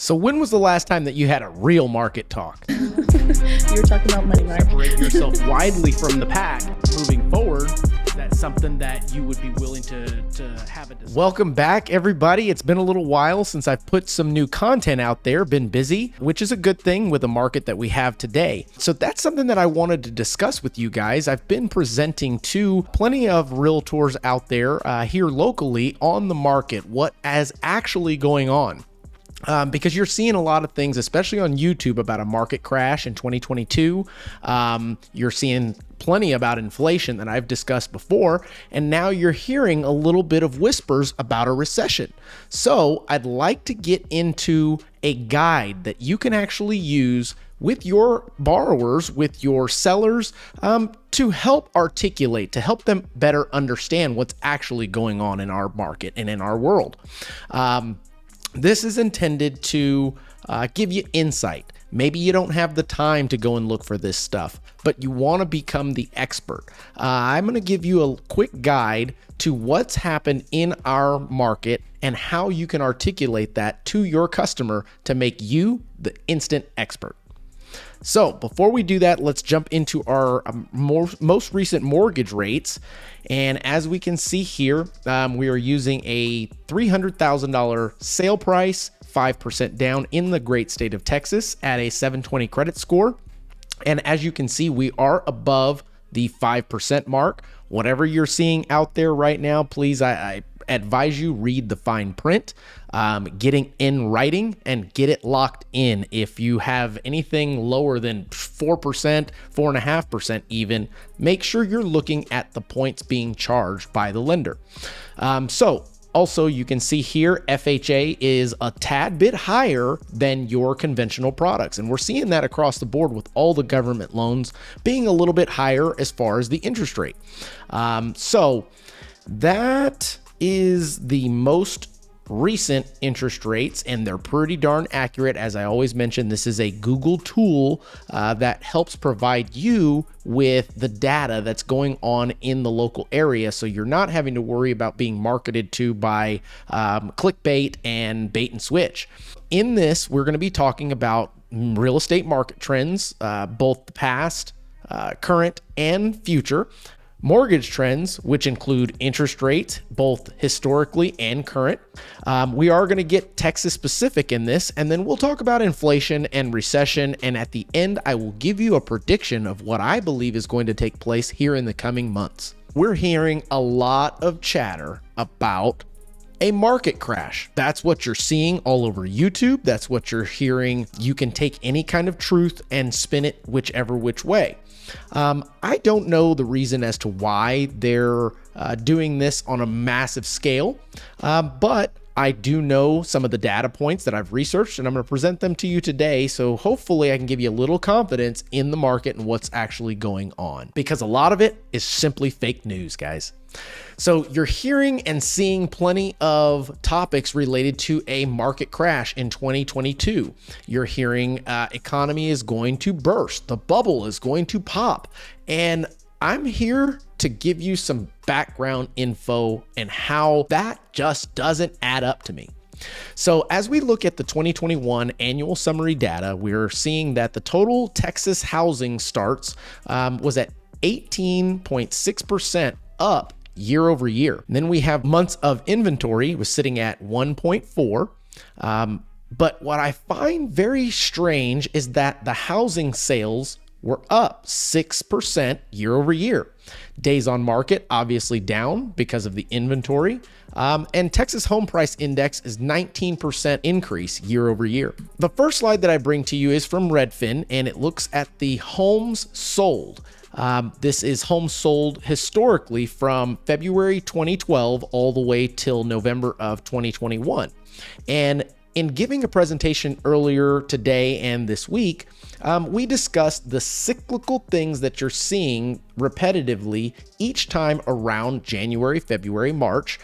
So when was the last time that you had a real market talk? You were talking about money, right? Separate yourself widely from the pack. Moving forward, that's something that you would be willing to have a discussion. Welcome back, everybody. It's been a little while since I've put some new content out there, been busy, which is a good thing with the market that we have today. So that's something that I wanted to discuss with you guys. I've been presenting to plenty of realtors out there here locally on the market, what is actually going on. Because you're seeing a lot of things, especially on YouTube, about a market crash in 2022. You're seeing plenty about inflation that I've discussed before, and now you're hearing a little bit of whispers about a recession. So I'd like to get into a guide that you can actually use with your borrowers, with your sellers, to help articulate, to help them better understand what's actually going on in our market and in our world. This is intended to give you insight. Maybe you don't have the time to go and look for this stuff, but you want to become the expert. I'm going to give you a quick guide to what's happened in our market and how you can articulate that to your customer to make you the instant expert. So before we do that, let's jump into our most recent mortgage rates. And as we can see here, we are using a $300,000 sale price, 5% down in the great state of Texas at a 720 credit score. And as you can see, we are above the 5% mark. Whatever you're seeing out there right now, please, I advise you read the fine print, getting in writing and get it locked in. If you have anything lower than 4%, 4.5% even, make sure you're looking at the points being charged by the lender. So also you can see here, FHA is a tad bit higher than your conventional products. And we're seeing that across the board with all the government loans being a little bit higher as far as the interest rate. So that is the most recent interest rates, and they're pretty darn accurate. As I always mention, this is a Google tool that helps provide you with the data that's going on in the local area, so you're not having to worry about being marketed to by clickbait and bait and switch. In this, we're going to be talking about real estate market trends, both the past, current, and future. Mortgage trends, which include interest rates, both historically and current. We are going to get Texas specific in this, and then we'll talk about inflation and recession. And at the end, I will give you a prediction of what I believe is going to take place here in the coming months. We're hearing a lot of chatter about a market crash. That's what you're seeing all over YouTube. That's what you're hearing. You can take any kind of truth and spin it whichever which way. I don't know the reason as to why they're doing this on a massive scale, but I do know some of the data points that I've researched, and I'm going to present them to you today. So hopefully I can give you a little confidence in the market and what's actually going on, because a lot of it is simply fake news, guys. So you're hearing and seeing plenty of topics related to a market crash in 2022. You're hearing economy is going to burst, the bubble is going to pop, and I'm here to give you some background info and how that just doesn't add up to me. So as we look at the 2021 annual summary data, we're seeing that the total Texas housing starts was at 18.6% up year over year. And then we have months of inventory was sitting at 1.4. But what I find very strange is that the housing sales were up 6% year over year. Days on market obviously down because of the inventory. And Texas Home Price Index is 19% increase year over year. The first slide that I bring to you is from Redfin, and it looks at the homes sold. This is homes sold historically from February 2012 all the way till November of 2021. And in giving a presentation earlier today and this week, we discussed the cyclical things that you're seeing repetitively each time around January, February, March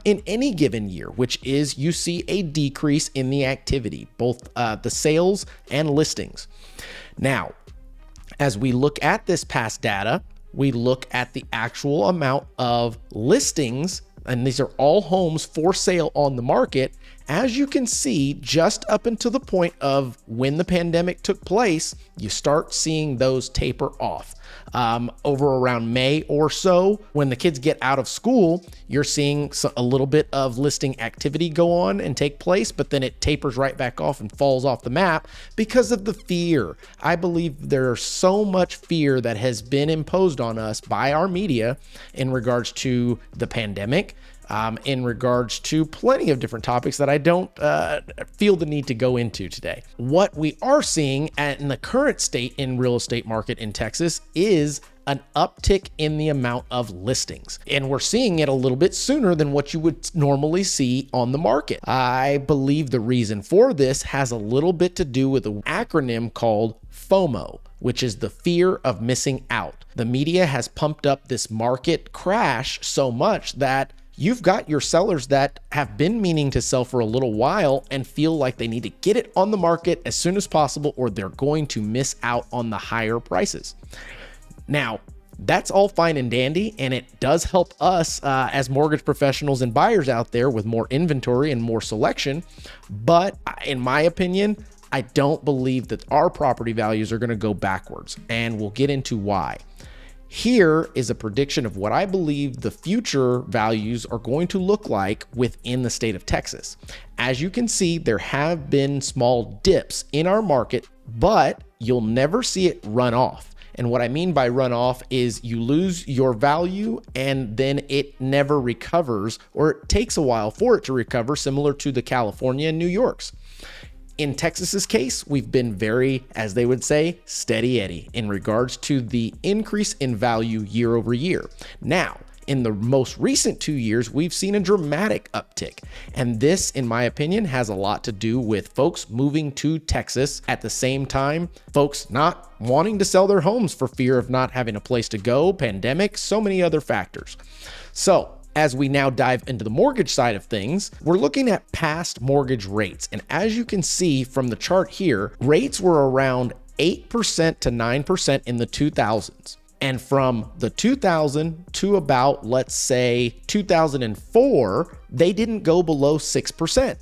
in any given year, which is you see a decrease in the activity, both the sales and listings. Now, as we look at this past data, we look at the actual amount of listings, and these are all homes for sale on the market, As you can see, just up until the point of when the pandemic took place, you start seeing those taper off. Over around May or so, when the kids get out of school, you're seeing a little bit of listing activity go on and take place, but then it tapers right back off and falls off the map because of the fear. I believe there's so much fear that has been imposed on us by our media in regards to the pandemic, in regards to plenty of different topics that I don't feel the need to go into today. What we are seeing in the current state in real estate market in Texas is an uptick in the amount of listings. And we're seeing it a little bit sooner than what you would normally see on the market. I believe the reason for this has a little bit to do with an acronym called FOMO, which is the fear of missing out. The media has pumped up this market crash so much that you've got your sellers that have been meaning to sell for a little while and feel like they need to get it on the market as soon as possible or they're going to miss out on the higher prices. Now, that's all fine and dandy, and it does help us as mortgage professionals and buyers out there with more inventory and more selection. But in my opinion, I don't believe that our property values are going to go backwards, and we'll get into why. Here is a prediction of what I believe the future values are going to look like within the state of Texas. As you can see, there have been small dips in our market, but you'll never see it run off. And what I mean by run off is you lose your value and then it never recovers, or it takes a while for it to recover, similar to the California and New York's. In Texas's case, we've been very, as they would say, steady Eddie in regards to the increase in value year over year. Now, in the most recent 2 years, we've seen a dramatic uptick. And this, in my opinion, has a lot to do with folks moving to Texas at the same time, folks not wanting to sell their homes for fear of not having a place to go, pandemic, so many other factors. So, as we now dive into the mortgage side of things, we're looking at past mortgage rates. And as you can see from the chart here, rates were around 8% to 9% in the 2000s. And from the 2000 to about, let's say, 2004, they didn't go below 6%.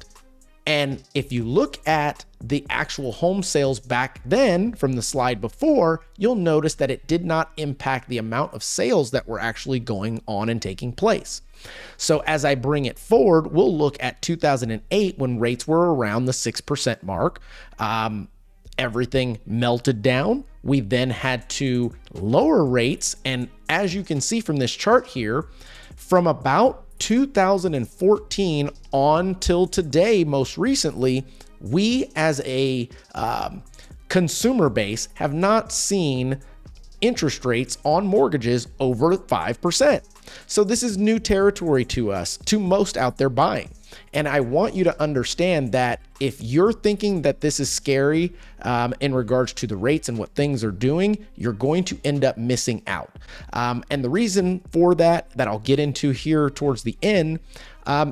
And if you look at the actual home sales back then from the slide before, you'll notice that it did not impact the amount of sales that were actually going on and taking place. So as I bring it forward, we'll look at 2008 when rates were around the 6% mark. Everything melted down. We then had to lower rates. And as you can see from this chart here, from about 2014 on till today, most recently, we as a consumer base have not seen interest rates on mortgages over 5%. So this is new territory to us, to most out there buying. And I want you to understand that if you're thinking that this is scary in regards to the rates and what things are doing, you're going to end up missing out. And the reason for that I'll get into here towards the end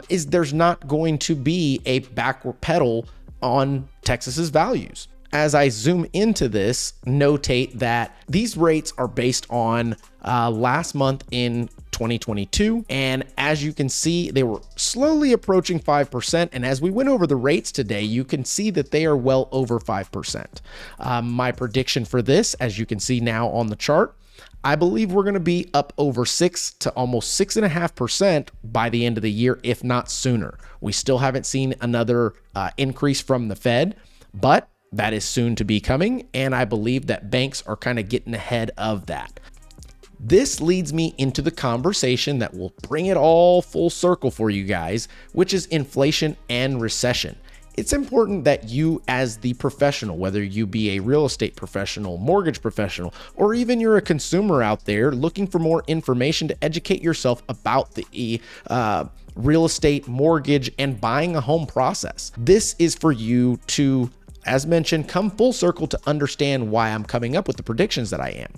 is there's not going to be a backward pedal on Texas's values. As I zoom into this, notate that these rates are based on last month in 2022. And as you can see, they were slowly approaching 5%. And as we went over the rates today, you can see that they are well over 5%. My prediction for this, as you can see now on the chart, I believe we're going to be up over 6 to almost 6.5% by the end of the year, if not sooner. We still haven't seen another increase from the Fed, but that is soon to be coming. And I believe that banks are kind of getting ahead of that. This leads me into the conversation that will bring it all full circle for you guys, which is inflation and recession. It's important that you as the professional, whether you be a real estate professional, mortgage professional, or even you're a consumer out there looking for more information to educate yourself about the real estate, mortgage, and buying a home process. This is for you to, as mentioned, come full circle to understand why I'm coming up with the predictions that I am.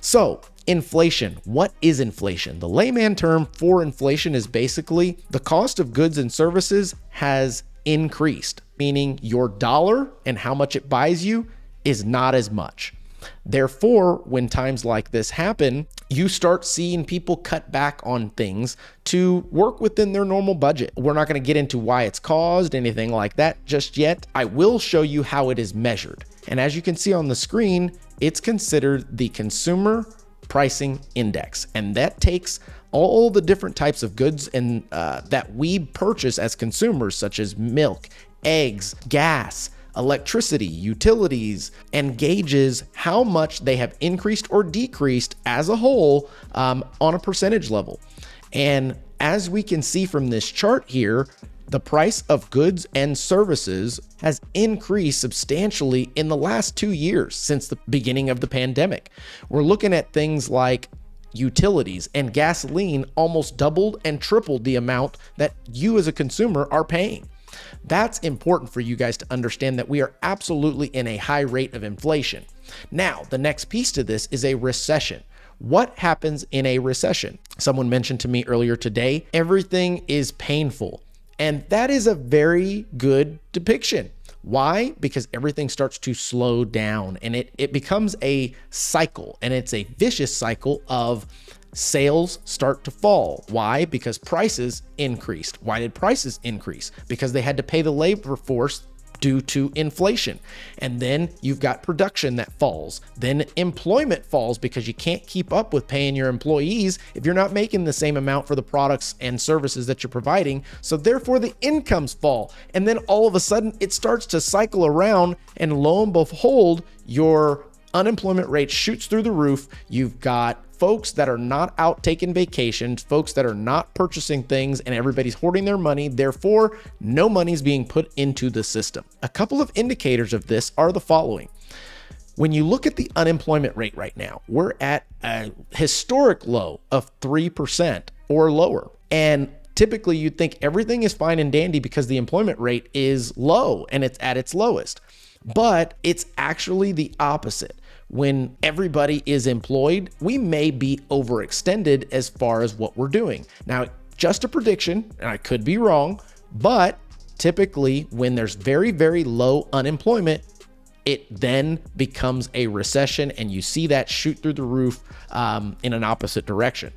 So, inflation. What is inflation? The layman term for inflation is basically the cost of goods and services has increased, meaning your dollar and how much it buys you is not as much. Therefore, when times like this happen, you start seeing people cut back on things to work within their normal budget. We're not going to get into why it's caused, anything like that just yet. I will show you how it is measured. And as you can see on the screen, it's considered the Consumer Pricing Index. And that takes all the different types of goods and that we purchase as consumers, such as milk, eggs, gas, electricity, utilities, and gauges how much they have increased or decreased as a whole on a percentage level. And as we can see from this chart here, the price of goods and services has increased substantially in the last 2 years since the beginning of the pandemic. We're looking at things like utilities and gasoline almost doubled and tripled the amount that you as a consumer are paying. That's important for you guys to understand that we are absolutely in a high rate of inflation. Now, the next piece to this is a recession. What happens in a recession? Someone mentioned to me earlier today, everything is painful. And that is a very good depiction. Why? Because everything starts to slow down and it becomes a cycle, and it's a vicious cycle of sales start to fall. Why? Because prices increased. Why did prices increase? Because they had to pay the labor force due to inflation. And then you've got production that falls. Then employment falls because you can't keep up with paying your employees if you're not making the same amount for the products and services that you're providing. So therefore the incomes fall. And then all of a sudden it starts to cycle around, and lo and behold, your unemployment rate shoots through the roof. You've got folks that are not out taking vacations, folks that are not purchasing things, and everybody's hoarding their money. Therefore, no money's being put into the system. A couple of indicators of this are the following. When you look at the unemployment rate right now, we're at a historic low of 3% or lower. And typically you'd think everything is fine and dandy because the employment rate is low and it's at its lowest. But it's actually the opposite. When everybody is employed, we may be overextended as far as what we're doing. Now, just a prediction, and I could be wrong, but typically when there's very, very low unemployment, it then becomes a recession, and you see that shoot through the roof in an opposite direction.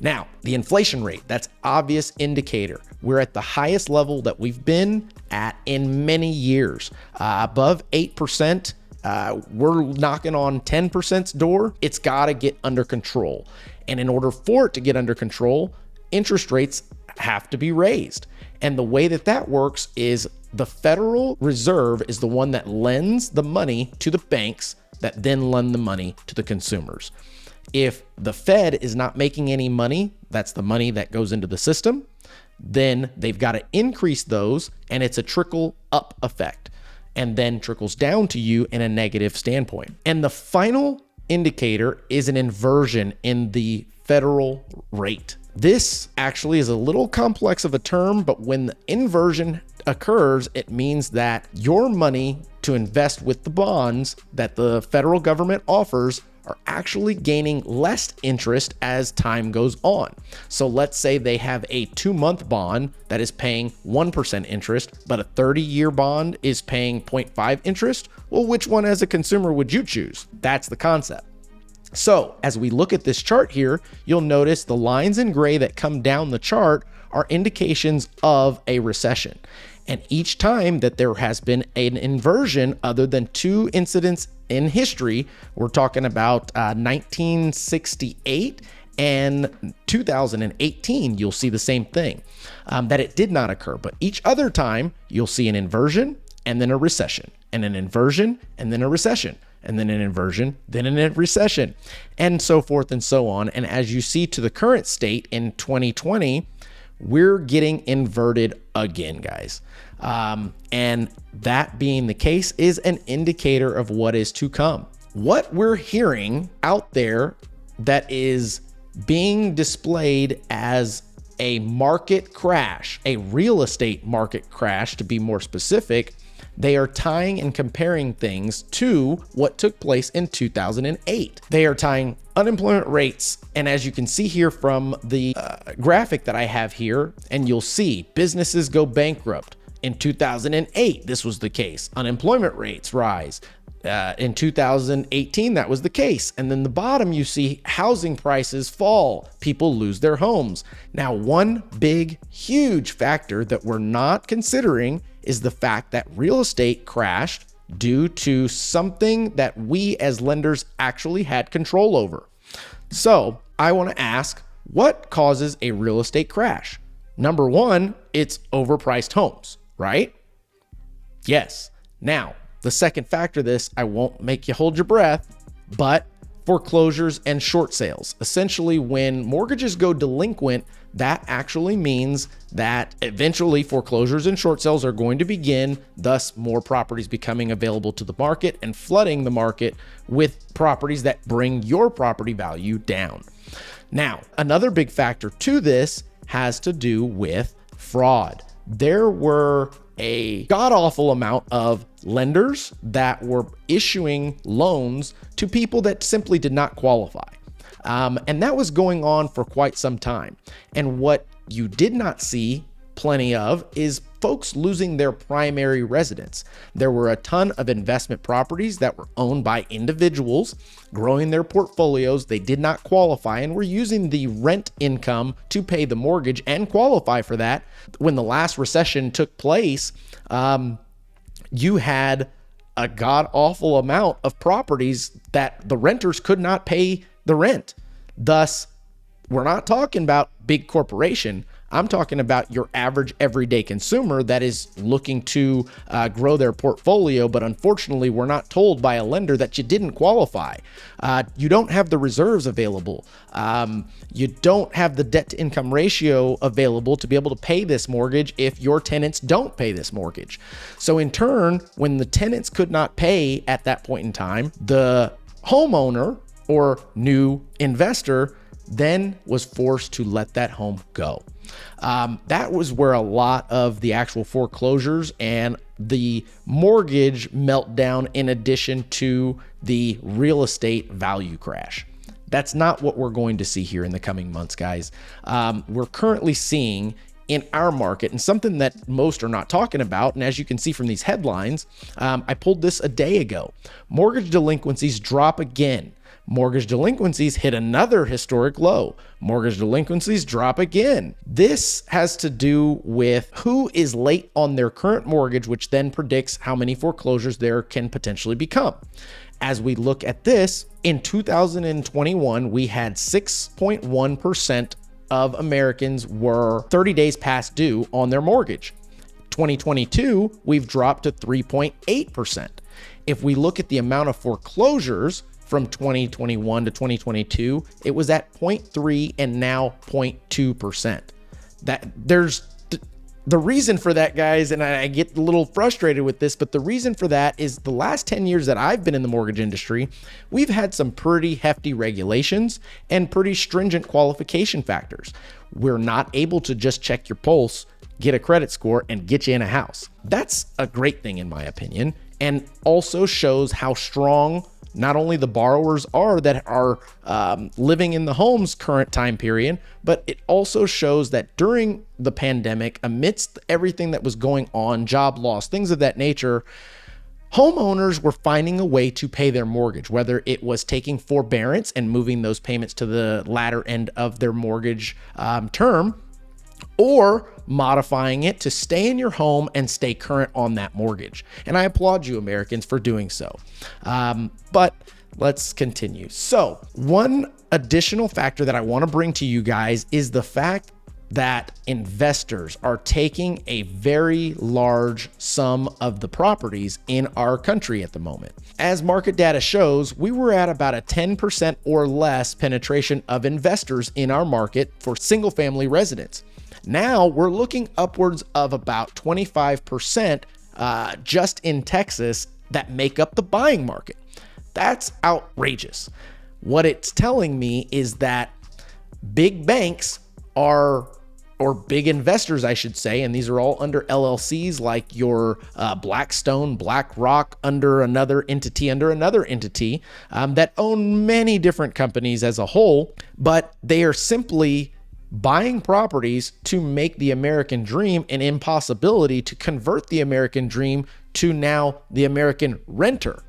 Now, the inflation rate, that's obvious indicator. We're at the highest level that we've been at in many years, above 8%. We're knocking on 10%'s door. It's got to get under control. And in order for it to get under control, interest rates have to be raised. And the way that that works is the Federal Reserve is the one that lends the money to the banks that then lend the money to the consumers. If the Fed is not making any money, that's the money that goes into the system, then they've got to increase those, and it's a trickle up effect, and then trickles down to you in a negative standpoint. And the final indicator is an inversion in the federal rate. This actually is a little complex of a term, but when the inversion occurs, it means that your money to invest with the bonds that the federal government offers are actually gaining less interest as time goes on. So let's say they have a 2-month bond that is paying 1% interest, but a 30-year bond is paying 0.5 interest. Well, which one as a consumer would you choose? That's the concept. So as we look at this chart here, you'll notice the lines in gray that come down the chart are indications of a recession. And each time that there has been an inversion, other than 2 incidents in history, we're talking about 1968 and 2018, you'll see the same thing, that it did not occur. But each other time, you'll see an inversion and then a recession, and an inversion and then a recession, and then an inversion, then a recession, and so forth and so on. And as you see to the current state in 2020, we're getting inverted again, guys. And that being the case is an indicator of what is to come. What we're hearing out there that is being displayed as a market crash, a real estate market crash to be more specific, they are tying and comparing things to what took place in 2008. They are tying unemployment rates, and as you can see here from the graphic that I have here, and you'll see businesses go bankrupt. In 2008, this was the case. Unemployment rates rise. In 2018, that was the case. And then the bottom, you see housing prices fall. People lose their homes. Now, one big, huge factor that we're not considering is the fact that real estate crashed due to something that we as lenders actually had control over. So I want to ask, what causes a real estate crash? Number one, it's overpriced homes, right? Yes. Now, the second factor of this, I won't make you hold your breath, but foreclosures and short sales. Essentially, when mortgages go delinquent, that actually means that eventually foreclosures and short sales are going to begin, thus more properties becoming available to the market and flooding the market with properties that bring your property value down. Now, another big factor to this has to do with fraud. There were a god-awful amount of lenders that were issuing loans to people that simply did not qualify. And that was going on for quite some time. And what you did not see plenty of is folks losing their primary residence. There were a ton of investment properties that were owned by individuals growing their portfolios. They did not qualify and were using the rent income to pay the mortgage and qualify for that. When the last recession took place, you had a god-awful amount of properties that the renters could not pay the rent. Thus, we're not talking about big corporation. I'm talking about your average everyday consumer that is looking to grow their portfolio, but unfortunately, we're not told by a lender that you didn't qualify. You don't have the reserves available. You don't have the debt to income ratio available to be able to pay this mortgage if your tenants don't pay this mortgage. So in turn, when the tenants could not pay at that point in time, the homeowner or new investor then was forced to let that home go. That was where a lot of the actual foreclosures and the mortgage meltdown, in addition to the real estate value crash. That's not what we're going to see here in the coming months, guys. We're currently seeing in our market, and something that most are not talking about, and as you can see from these headlines, I pulled this a day ago. Mortgage delinquencies drop again. Mortgage delinquencies hit another historic low. Mortgage delinquencies drop again. This has to do with who is late on their current mortgage, which then predicts how many foreclosures there can potentially become. As we look at this, in 2021, we had 6.1% of Americans were 30 days past due on their mortgage. 2022, we've dropped to 3.8%. If we look at the amount of foreclosures from 2021 to 2022, it was at 0.3 and now 0.2%. There's the reason for that, guys, and I get a little frustrated with this, but the reason for that is the last 10 years that I've been in the mortgage industry, we've had some pretty hefty regulations and pretty stringent qualification factors. We're not able to just check your pulse, get a credit score, and get you in a house. That's a great thing, in my opinion, and also shows how strong not only the borrowers are that are living in the home's current time period, but it also shows that during the pandemic, amidst everything that was going on, job loss, things of that nature, homeowners were finding a way to pay their mortgage, whether it was taking forbearance and moving those payments to the latter end of their mortgage term, or modifying it to stay in your home and stay current on that mortgage. And I applaud you, Americans, for doing so. But let's continue. So one additional factor that I want to bring to you guys is the fact that investors are taking a very large sum of the properties in our country at the moment. As market data shows, we were at about a 10% or less penetration of investors in our market for single family residents. Now we're looking upwards of about 25% just in Texas that make up the buying market. That's outrageous. What it's telling me is that big banks are, or big investors, I should say, and these are all under LLCs like your Blackstone, BlackRock, under another entity, that own many different companies as a whole, but they are simply buying properties to make the American dream an impossibility, to convert the American dream to now the American renter.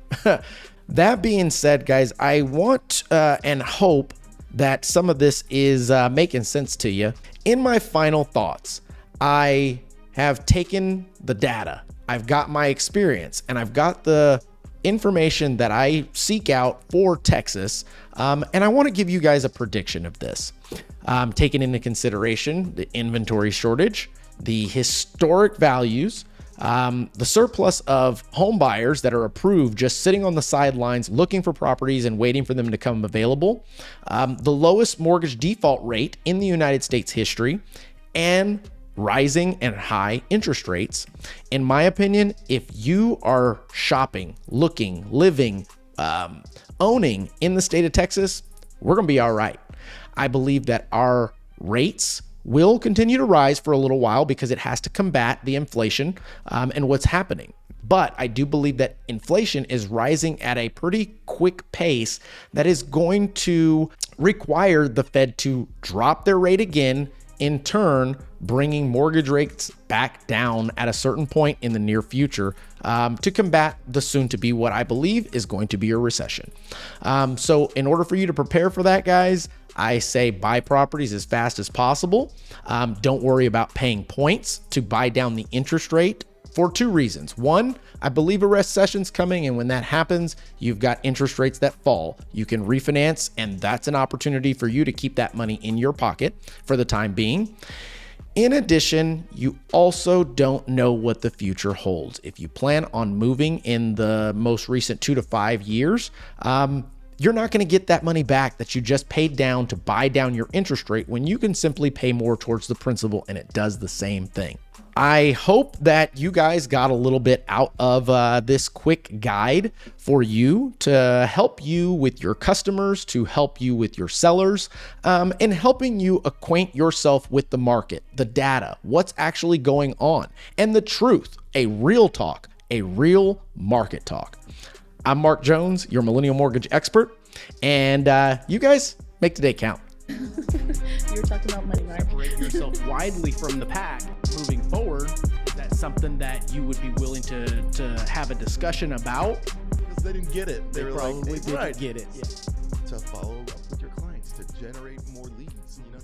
That being said, guys, I want and hope that some of this is making sense to you. In my final thoughts, I have taken the data, I've got my experience, and I've got the information that I seek out for Texas. And I want to give you guys a prediction of this. Taking into consideration the inventory shortage, the historic values, the surplus of home buyers that are approved just sitting on the sidelines looking for properties and waiting for them to come available, the lowest mortgage default rate in the United States history, and rising and high interest rates. In my opinion, if you are shopping, looking, living, owning in the state of Texas, we're going to be all right. I believe that our rates will continue to rise for a little while because it has to combat the inflation and what's happening. But I do believe that inflation is rising at a pretty quick pace that is going to require the Fed to drop their rate again, in turn bringing mortgage rates back down at a certain point in the near future to combat the soon to be what I believe is going to be a recession. So in order for you to prepare for that, guys, I say buy properties as fast as possible. Don't worry about paying points to buy down the interest rate for two reasons. One, I believe a recession's coming, and when that happens, you've got interest rates that fall. You can refinance, and that's an opportunity for you to keep that money in your pocket for the time being. In addition, you also don't know what the future holds. If you plan on moving in the most recent 2 to 5 years, you're not going to get that money back that you just paid down to buy down your interest rate when you can simply pay more towards the principal, and it does the same thing. I hope that you guys got a little bit out of this quick guide for you to help you with your customers, to help you with your sellers, and helping you acquaint yourself with the market, the data, what's actually going on, and the truth, a real talk, a real market talk. I'm Mark Jones, your Millennial Mortgage expert, and you guys make today count. You were talking about money market. Separate yourself widely from the pack moving forward. Is that something that you would be willing to have a discussion about? Because they didn't get it. They were probably like, didn't get it. Yeah. To follow up with your clients, to generate more leads, you know?